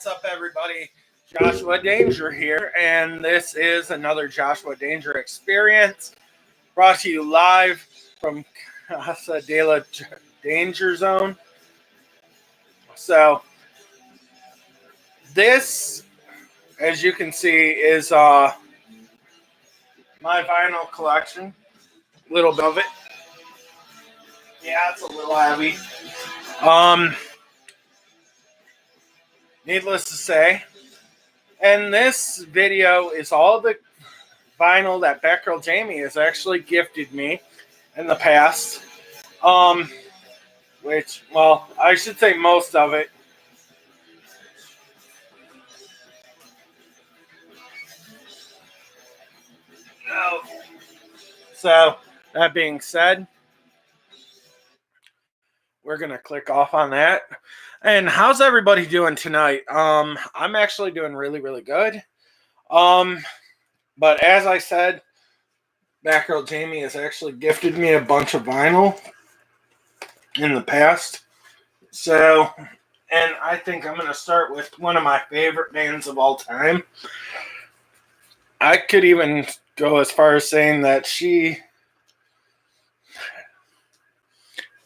What's up, everybody? Joshua Danger here, and this is another Joshua Danger experience brought to you live from Casa de la Danger Zone. So, this, as you can see, is my vinyl collection. A little bit of it. Yeah, it's a little heavy. Needless to say. And this video is all the vinyl that Batgirljamie has actually gifted me in the past. Which, well, I should say most of it. So, that being said, we're going to click off on that. And how's everybody doing tonight? I'm actually doing really, really good. But as I said, Batgirljamie has actually gifted me a bunch of vinyl in the past. So, and I think I'm going to start with one of my favorite bands of all time. I could even go as far as saying that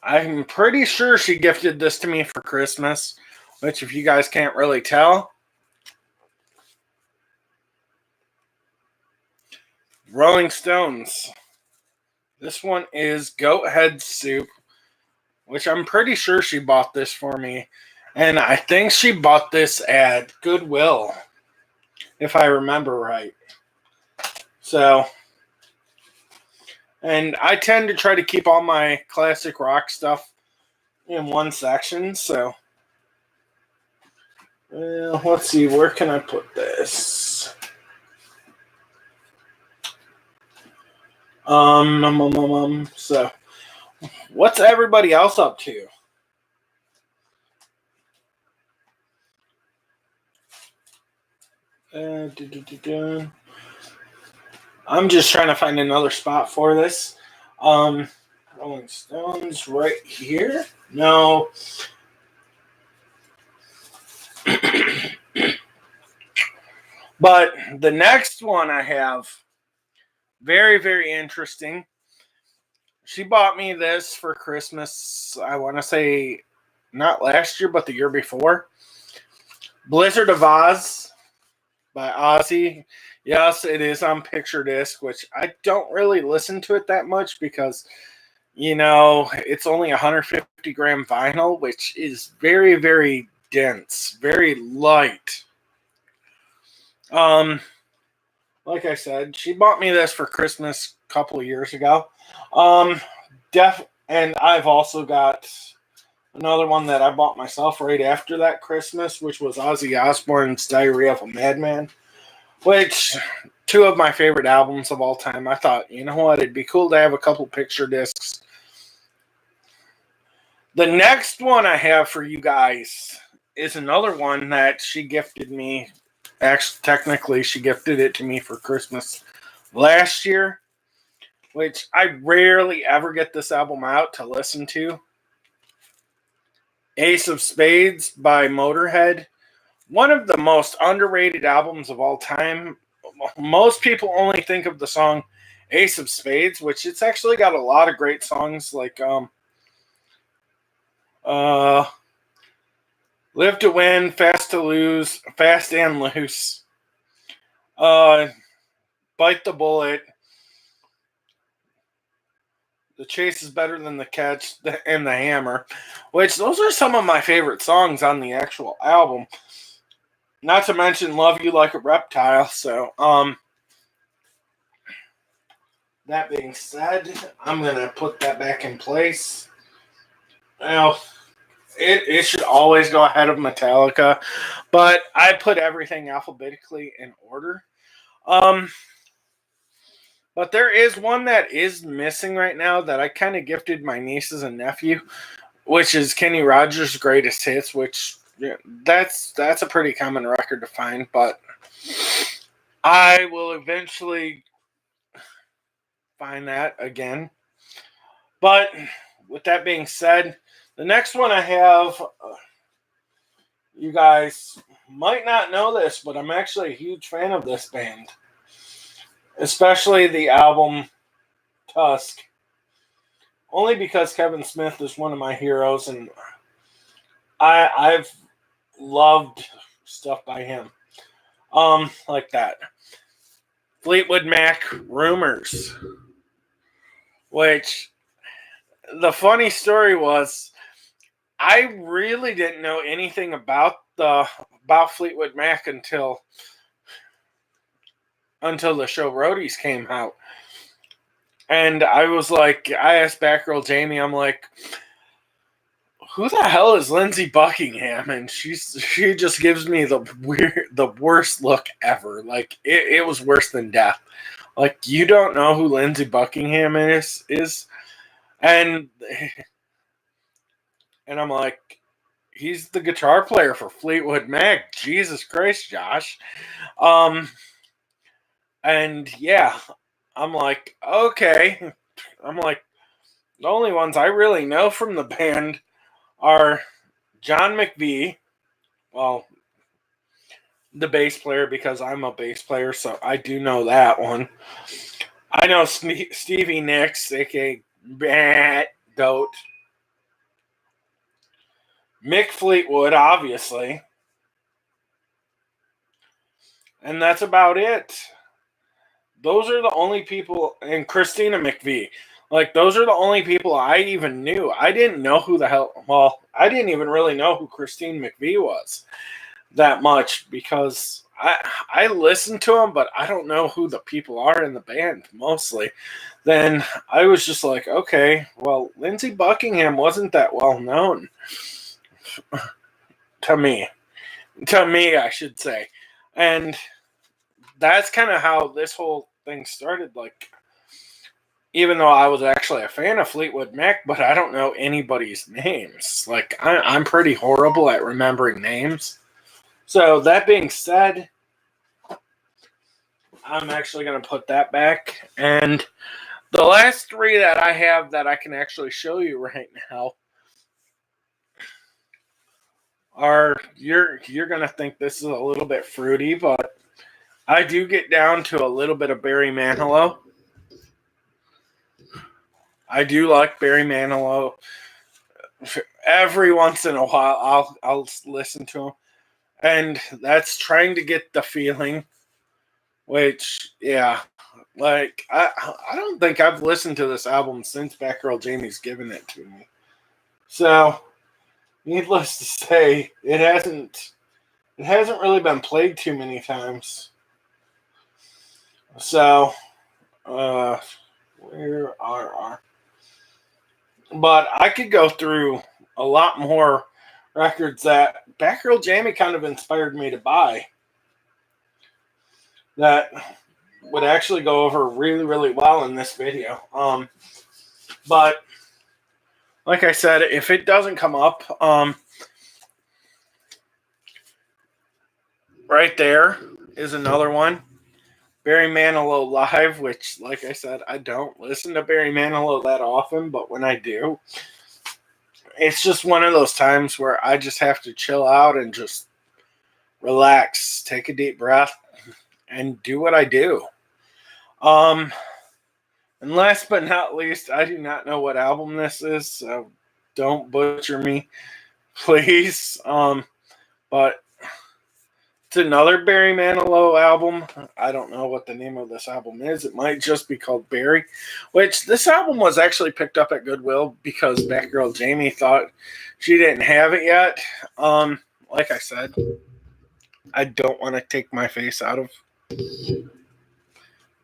I'm pretty sure she gifted this to me for Christmas, which if you guys can't really tell, Rolling Stones. This one is Goat Head Soup, which I'm pretty sure she bought this for me. And I think she bought this at Goodwill, if I remember right. So, and I tend to try to keep all my classic rock stuff in one section. So, well, let's see, where can I put this? So, what's everybody else up to? I'm just trying to find another spot for this. Rolling Stones right here. No. But the next one I have, very, very interesting. She bought me this for Christmas, I want to say, not last year, but the year before. Blizzard of Oz by Ozzy. Yes, it is on picture disc, which I don't really listen to it that much because, you know, it's only 150 gram vinyl, which is very, very dense, very light. Like I said, she bought me this for Christmas a couple of years ago. And I've also got another one that I bought myself right after that Christmas, which was Ozzy Osbourne's Diary of a Madman, which, two of my favorite albums of all time. I thought, you know what, it'd be cool to have a couple picture discs. The next one I have for you guys is another one that she gifted me. Actually, technically, she gifted it to me for Christmas last year, which I rarely ever get this album out to listen to. Ace of Spades by Motorhead. One of the most underrated albums of all time. Most people only think of the song Ace of Spades, which it's actually got a lot of great songs like Live to Win, Fast to Lose, Fast and Loose, Bite the Bullet, The Chase is Better Than the Catch, and The Hammer, which those are some of my favorite songs on the actual album. Not to mention Love You Like a Reptile. So, that being said, I'm going to put that back in place. Well, it should always go ahead of Metallica, but I put everything alphabetically in order. But there is one that is missing right now that I kind of gifted my nieces and nephew, which is Kenny Rogers' Greatest Hits, which that's a pretty common record to find, but I will eventually find that again. But with that being said, the next one I have, you guys, might not know this, but I'm actually a huge fan of this band, especially the album Tusk. Only because Kevin Smith is one of my heroes, and I've loved stuff by him. Like that. Fleetwood Mac Rumors. Which the funny story was I really didn't know anything about Fleetwood Mac until the show Roadies came out. And I was like, I asked Batgirljamie, I'm like, who the hell is Lindsey Buckingham? And she just gives me the worst look ever. Like it was worse than death. Like, you don't know who Lindsey Buckingham is, and I'm like, he's the guitar player for Fleetwood Mac. Jesus Christ, Josh. And yeah, I'm like, okay. I'm like, the only ones I really know from the band are John McVie, well, the bass player, because I'm a bass player, so I do know that one. I know Stevie Nicks, aka Bat Goat. Mick Fleetwood, obviously. And that's about it. Those are the only people, and Christina McVie. Like, those are the only people I even knew. I didn't know who the hell, well, I didn't even really know who Christine McVie was that much, because I listen to them, but I don't know who the people are in the band, mostly. Then I was just like, okay, well, Lindsey Buckingham wasn't that well known. To me, I should say. And that's kind of how this whole thing started. Like, even though I was actually a fan of Fleetwood Mac, but I don't know anybody's names. Like, I'm pretty horrible at remembering names. So that being said, I'm actually going to put that back. And the last three that I have that I can actually show you right now are, you're going to think this is a little bit fruity, but I do get down to a little bit of Barry Manilow. I do like Barry Manilow. Every once in a while, I'll listen to him, and that's Trying to Get the Feeling. Which, yeah, like I don't think I've listened to this album since Batgirljamie's given it to me. So, needless to say, it hasn't really been played too many times. So, where are? But I could go through a lot more records that Batgirljamie kind of inspired me to buy that would actually go over really, really well in this video. But like I said, if it doesn't come up, right there is another one. Barry Manilow Live, which, like I said, I don't listen to Barry Manilow that often, but when I do, it's just one of those times where I just have to chill out and just relax, take a deep breath, and do what I do. And last but not least, I do not know what album this is, so don't butcher me, please. But it's another Barry Manilow album. I don't know what the name of this album is. It might just be called Barry, which this album was actually picked up at Goodwill because Batgirljamie thought she didn't have it yet. Like I said, I don't want to take my face out of.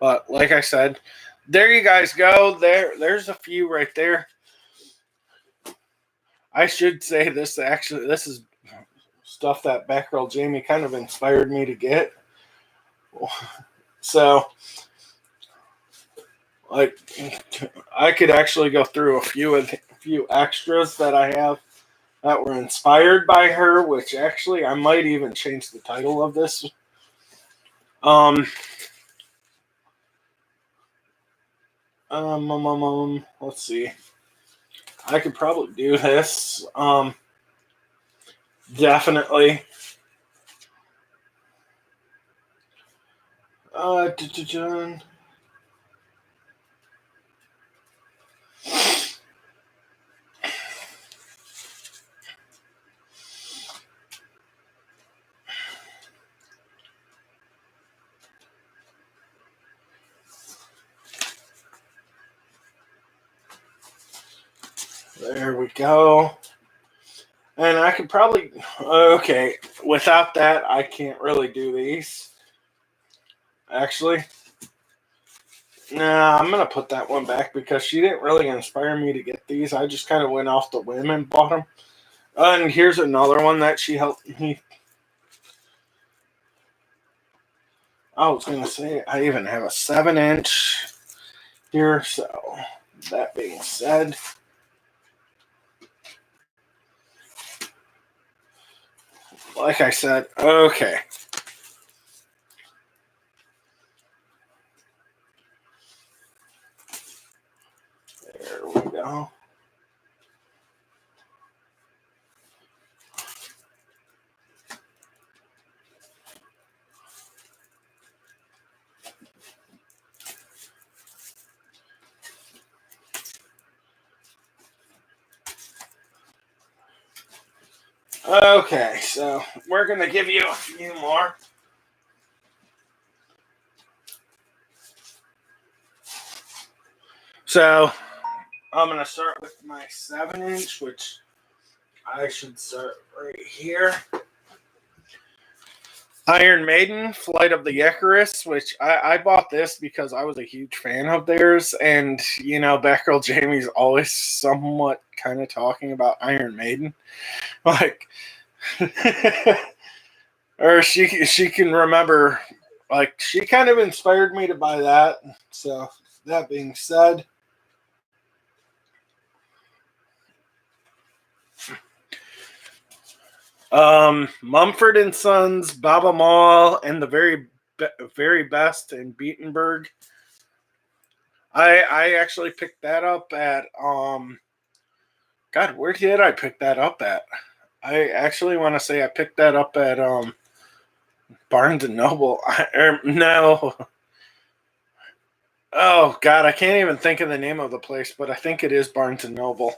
But like I said, there you guys go. There's a few right there. I should say this is stuff that Batgirljamie kind of inspired me to get. So, like, I could actually go through a few extras that I have that were inspired by her, which actually I might even change the title of this. Let's see. I could probably do this. Definitely. Dun. There we go. And I could probably, okay, without that, I can't really do these. Actually, nah, I'm going to put that one back because she didn't really inspire me to get these. I just kind of went off the whim and bought them. And here's another one that she helped me. I was going to say, I even have a 7-inch here. So, that being said, like I said, okay. There we go. Okay, so we're going to give you a few more. So I'm going to start with my 7-inch, which I should start right here. Iron Maiden, Flight of the Icarus, which I bought this because I was a huge fan of theirs. And, you know, Batgirljamie's always somewhat kind of talking about Iron Maiden. Like, or she can remember, like, she kind of inspired me to buy that. So, that being said, Mumford and Sons, Baba Mall, and the very best in Beatenberg. I actually picked that up at God, where did I pick that up at? I actually want to say I picked that up at Barnes and Noble. No. Oh God, I can't even think of the name of the place, but I think it is Barnes and Noble.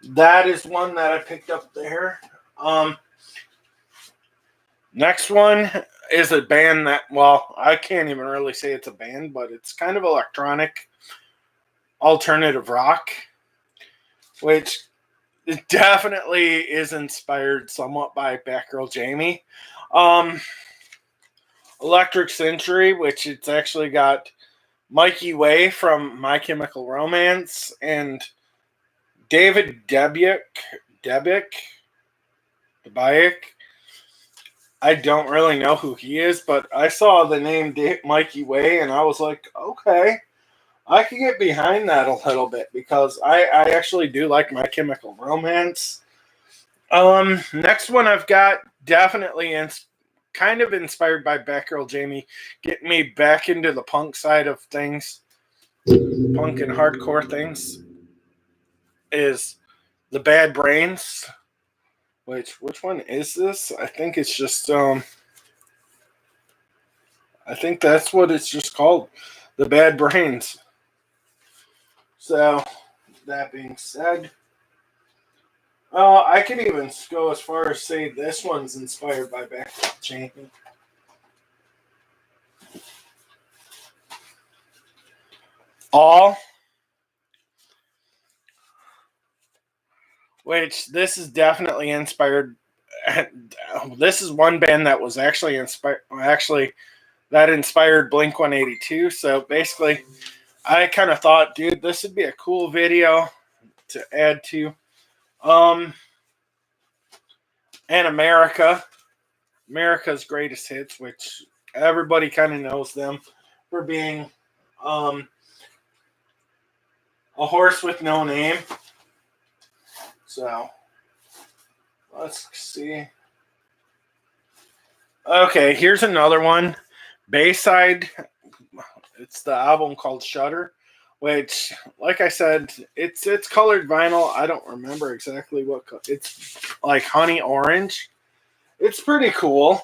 That is one that I picked up there. Next one is a band that, well, I can't even really say it's a band, but it's kind of electronic alternative rock, which definitely is inspired somewhat by Batgirljamie. Electric Century, which it's actually got Mikey Way from My Chemical Romance and David Debick. I don't really know who he is, but I saw the name Mikey Way and I was like, okay, I can get behind that a little bit because I actually do like My Chemical Romance. Next one I've got definitely kind of inspired by Batgirljamie, getting me back into the punk side of things, punk and hardcore things, is the Bad Brains. Which one is this? I think it's just I think that's what it's just called, the Bad Brains. So that being said, I could even go as far as say this one's inspired by Batgirljamie. All, which this is definitely inspired. This is one band that was actually inspired. Actually, that inspired Blink 182. So basically, I kind of thought, dude, this would be a cool video to add to. And America's Greatest Hits, which everybody kind of knows them for being a horse with no name. So let's see. Okay, here's another one. Bayside. It's the album called Shutter, which, like I said, it's colored vinyl. I don't remember exactly what it's like, honey orange. It's pretty cool.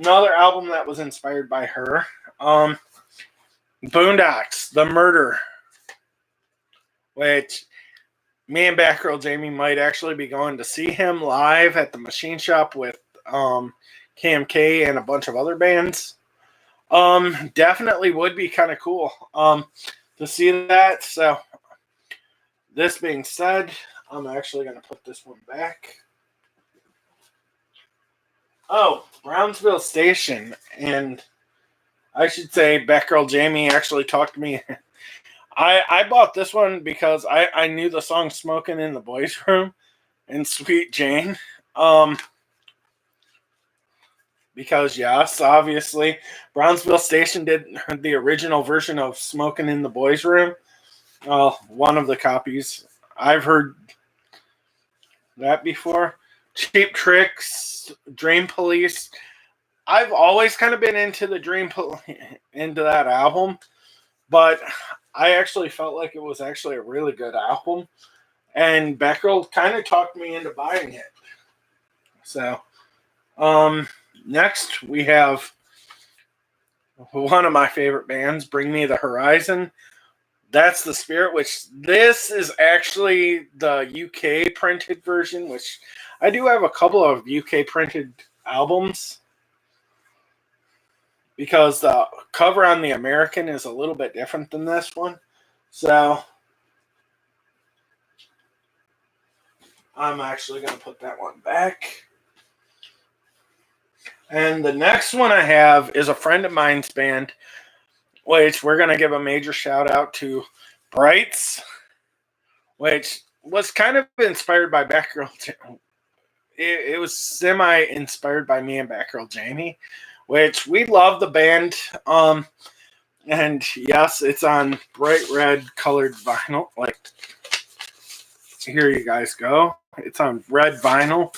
another album that was inspired by her. Boondocks, The Murder, which me and Batgirljamie might actually be going to see him live at the Machine Shop with KMK and a bunch of other bands. Definitely would be kind of cool to see that. So, this being said, I'm actually going to put this one back. Oh, Brownsville Station. And I should say Batgirljamie actually talked to me. I bought this one because I knew the song Smoking in the Boys' Room and Sweet Jane. Because, yes, obviously, Brownsville Station did the original version of Smoking in the Boys' Room. One of the copies. I've heard that before. Cheap Tricks, Dream Police. I've always kind of been into into that album, but I actually felt like it was actually a really good album, and Batgirl kind of talked me into buying it. So, next we have one of my favorite bands, Bring Me the Horizon. That's the Spirit, which this is actually the UK printed version, which I do have a couple of UK printed albums because the cover on the American is a little bit different than this one. So I'm actually going to put that one back. And the next one I have is a friend of mine's band, which we're going to give a major shout out to Brights, which was kind of inspired by Batgirl. It was semi-inspired by me and Batgirljamie, which we love the band. And yes, it's on bright red colored vinyl. Like, here you guys go. It's on red vinyl.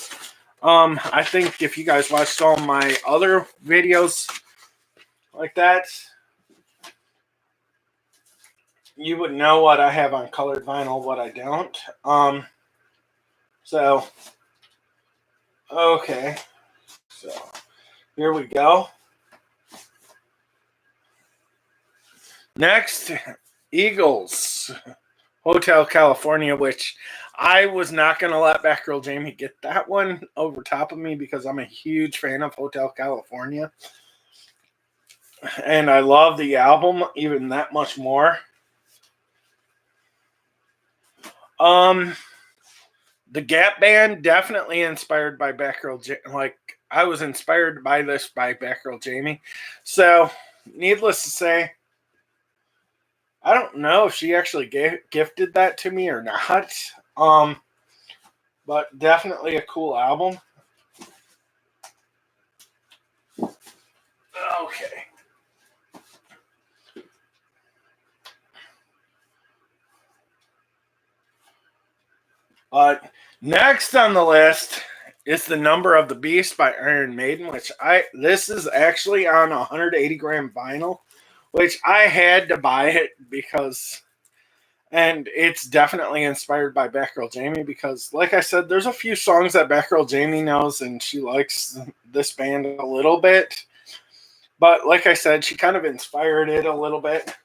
I think if you guys watched all my other videos like that, you would know what I have on colored vinyl, what I don't. So, okay. So, here we go. Next, Eagles, Hotel California, which I was not going to let Batgirljamie get that one over top of me because I'm a huge fan of Hotel California. And I love the album even that much more. The Gap Band, definitely inspired by Batgirljamie. Like, I was inspired by this by Batgirljamie. So, needless to say, I don't know if she actually gifted that to me or not. But definitely a cool album. Okay. But next on the list is The Number of the Beast by Iron Maiden, which this is actually on 180 gram vinyl, which I had to buy it because, and it's definitely inspired by Batgirljamie because, like I said, there's a few songs that Batgirljamie knows and she likes this band a little bit. But like I said, she kind of inspired it a little bit.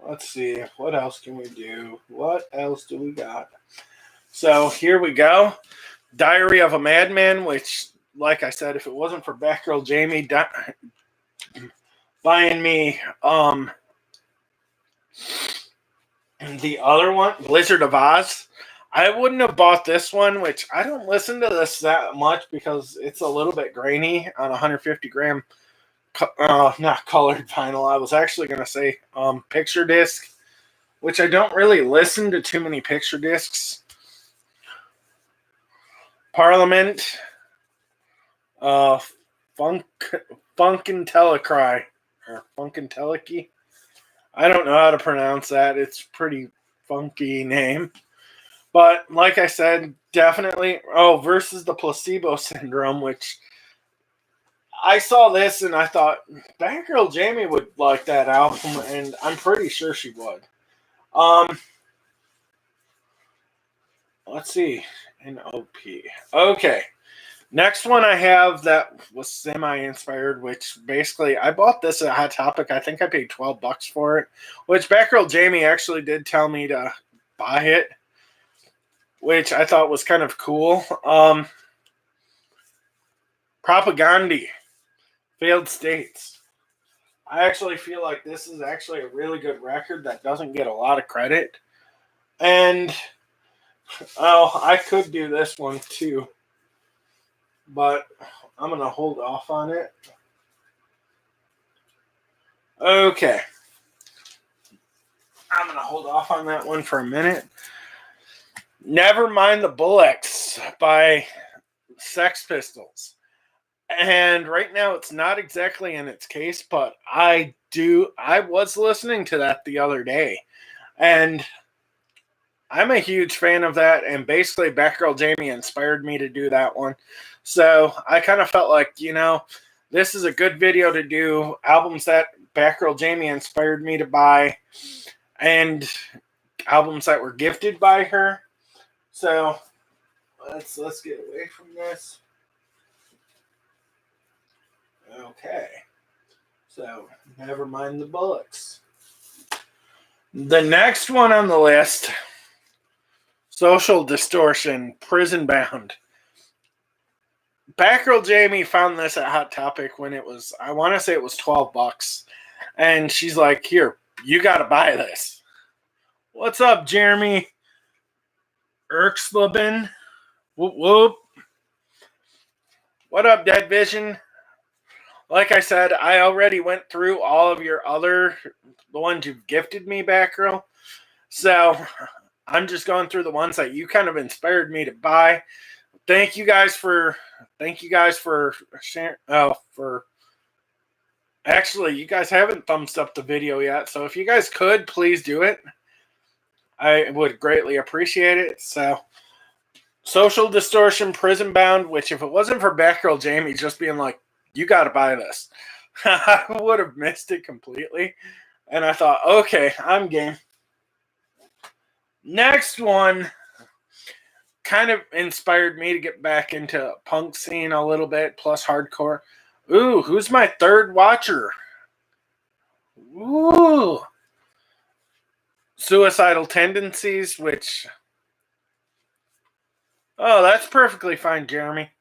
Let's see. What else can we do? What else do we got? So here we go. Diary of a Madman, which, like I said, if it wasn't for Batgirljamie buying me the other one, Blizzard of Oz, I wouldn't have bought this one, which I don't listen to this that much because it's a little bit grainy on 150 gram not colored vinyl. I was actually going to say picture disc, which I don't really listen to too many picture discs. Parliament, Funkentelecry, or Funkenteleki. I don't know how to pronounce that. It's a pretty funky name. But like I said, definitely, versus the Placebo Syndrome, which I saw this and I thought Batgirljamie would like that album, and I'm pretty sure she would. let's see. An OP. Okay. Next one I have that was semi-inspired, which basically I bought this at Hot Topic. I think I paid $12 for it, which Batgirljamie actually did tell me to buy it, which I thought was kind of cool. Propaganda, Failed States. I actually feel like this is actually a really good record that doesn't get a lot of credit. And, oh, I could do this one too, but I'm going to hold off on it. Okay. I'm going to hold off on that one for a minute. Never Mind the Bullocks by Sex Pistols. And right now it's not exactly in its case, but I was listening to that the other day. And I'm a huge fan of that. And basically Batgirljamie inspired me to do that one. So I kind of felt like, this is a good video to do. Albums that Batgirljamie inspired me to buy. And albums that were gifted by her. So let's get away from this. Okay. So never mind the bullocks. The next one on the list, Social Distortion, Prison Bound. Batgirljamie found this at Hot Topic when it was, I want to say it was $12. And she's like, here, you got to buy this. What's up, Jeremy? Erksleben? Whoop, whoop. What up, Dead Vision? Like I said, I already went through all of the ones you've gifted me, Batgirl. So I'm just going through the ones that you kind of inspired me to buy. Thank you guys for sharing. Actually, you guys haven't thumbs up the video yet, so if you guys could, please do it. I would greatly appreciate it. So, Social Distortion, Prison Bound, which if it wasn't for Batgirljamie just being like, you got to buy this, I would have missed it completely. And I thought, okay, I'm game. Next one kind of inspired me to get back into punk scene a little bit, plus hardcore. Ooh, who's my third watcher? Ooh. Suicidal Tendencies, which... Oh, that's perfectly fine, Jeremy.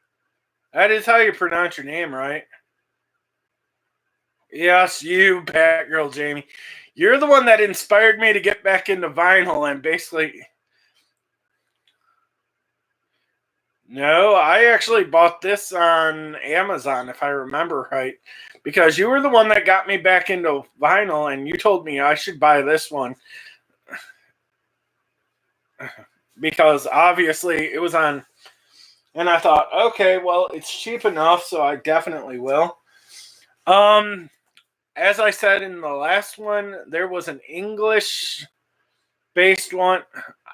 That is how you pronounce your name, right? Yes, you, Batgirljamie. You're the one that inspired me to get back into vinyl and basically... No, I actually bought this on Amazon, if I remember right, because you were the one that got me back into vinyl, and you told me I should buy this one. Because obviously it was on, and I thought, okay, well, it's cheap enough, so I definitely will. As I said in the last one, there was an English-based one.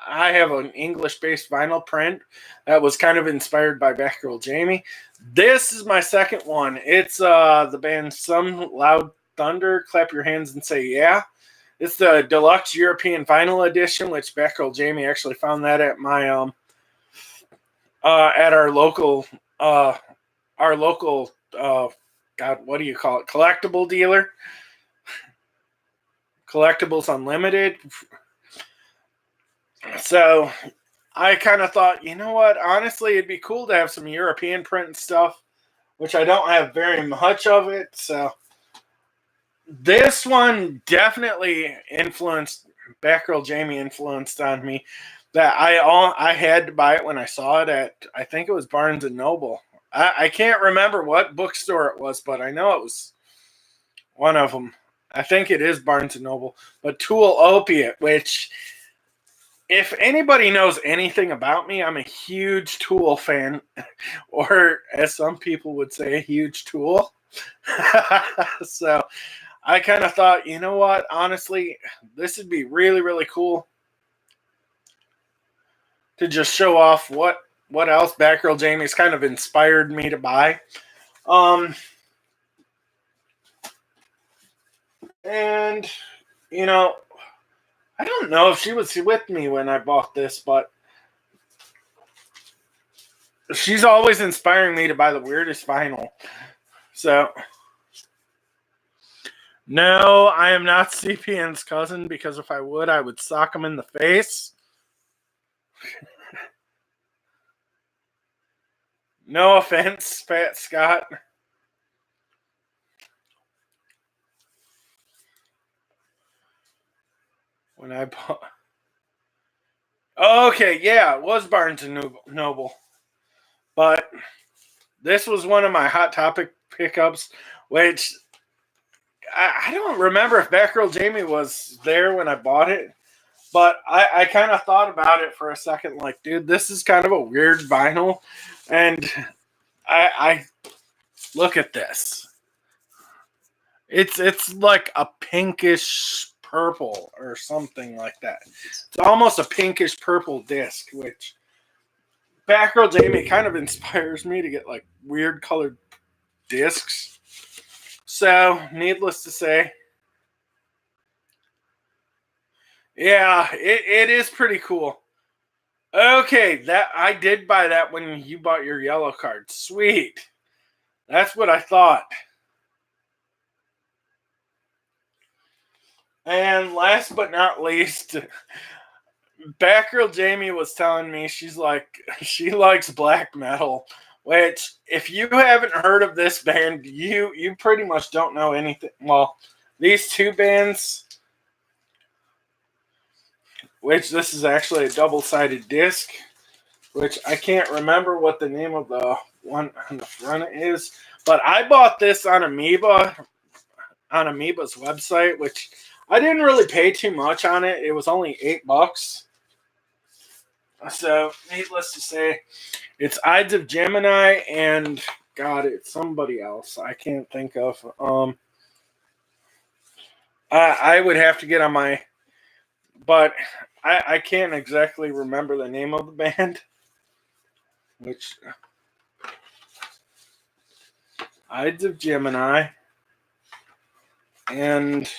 I have an English-based vinyl print that was kind of inspired by Batgirljamie. This is my second one. It's the band Some Loud Thunder, Clap Your Hands and Say Yeah. It's the deluxe European vinyl edition, which Batgirljamie actually found that at my at our local God, what do you call it? Collectible dealer. Collectibles Unlimited. So I kind of thought, you know what? Honestly, it'd be cool to have some European print stuff, which I don't have very much of it. So this one definitely influenced, Batgirljamie influenced on me. That I had to buy it when I saw it at, I think it was Barnes and Noble. I can't remember what bookstore it was, but I know it was one of them. I think it is Barnes and Noble. But Tool Opiate, which, if anybody knows anything about me, I'm a huge Tool fan, or as some people would say, a huge tool. So I kind of thought, you know what? Honestly, this would be really, really cool to just show off what else Batgirljamie's kind of inspired me to buy. And, I don't know if she was with me when I bought this, but she's always inspiring me to buy the weirdest vinyl. So, no, I am not CPN's cousin, because if I would sock him in the face. No offense, Pat Scott. When I bought. Okay, yeah, it was Barnes and Noble. But this was one of my Hot Topic pickups, which I don't remember if Batgirljamie was there when I bought it. But I kind of thought about it for a second, like, dude, this is kind of a weird vinyl. And I look at this. It's like a pinkish purple or something like that. It's almost a pinkish purple disc, which Batgirljamie kind of inspires me to get like weird colored discs. So, needless to say, yeah, it is pretty cool. Okay, that I did buy that when you bought your yellow card. Sweet. That's what I thought. And last but not least, Batgirljamie was telling me she likes black metal, which if you haven't heard of this band, you pretty much don't know anything. Well, these two bands, which this is actually a double-sided disc, which I can't remember what the name of the one on the front is, but I bought this on Amoeba's website, which I didn't really pay too much on it. It was only $8. So, needless to say, it's Ides of Gemini and God, it's somebody else I can't think of. I would have to get on my, but I can't exactly remember the name of the band. Which Ides of Gemini and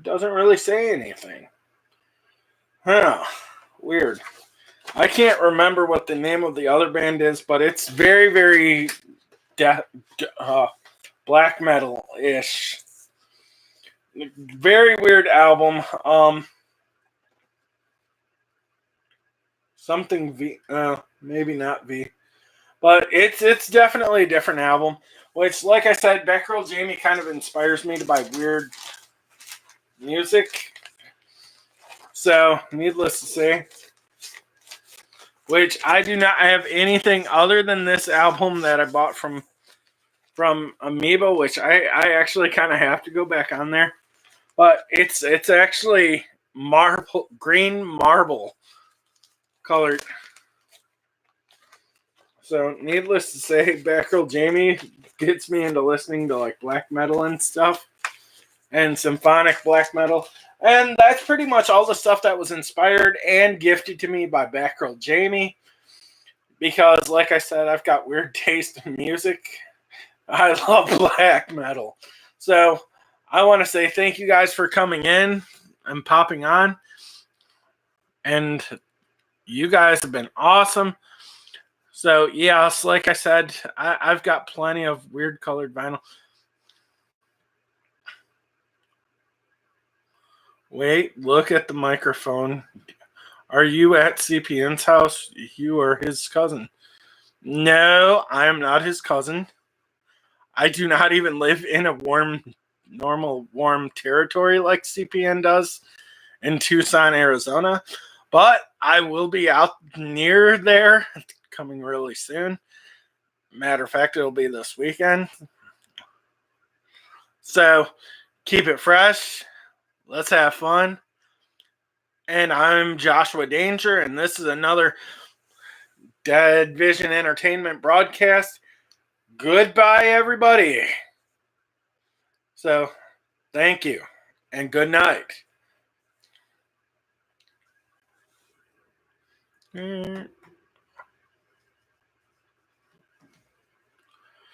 doesn't really say anything. Huh. Weird. I can't remember what the name of the other band is, but it's very, very black metal-ish. Very weird album. Something V. Maybe not V. But it's definitely a different album. Which, like I said, Batgirljamie kind of inspires me to buy weird music. So, needless to say, which I do not have anything other than this album that I bought from Amoeba, which I actually kind of have to go back on there. But it's actually green marble colored. So, needless to say, Batgirljamie gets me into listening to like black metal and stuff, and symphonic black metal. And that's pretty much all the stuff that was inspired and gifted to me by Batgirljamie. Because, like I said, I've got weird taste in music. I love black metal. So, I want to say thank you guys for coming in and popping on. And you guys have been awesome. So, yes, like I said, I've got plenty of weird colored vinyl. Wait, look at the microphone. Are you at CPN's house? You are his cousin. No, I am not his cousin. I do not even live in a normal warm territory like CPN does in Tucson, Arizona. But I will be out near there coming really soon. Matter of fact, it'll be this weekend. So keep it fresh. Let's have fun. And I'm Joshua Danger, and this is another Dead Vision Entertainment broadcast. Goodbye, everybody. So, thank you, and good night.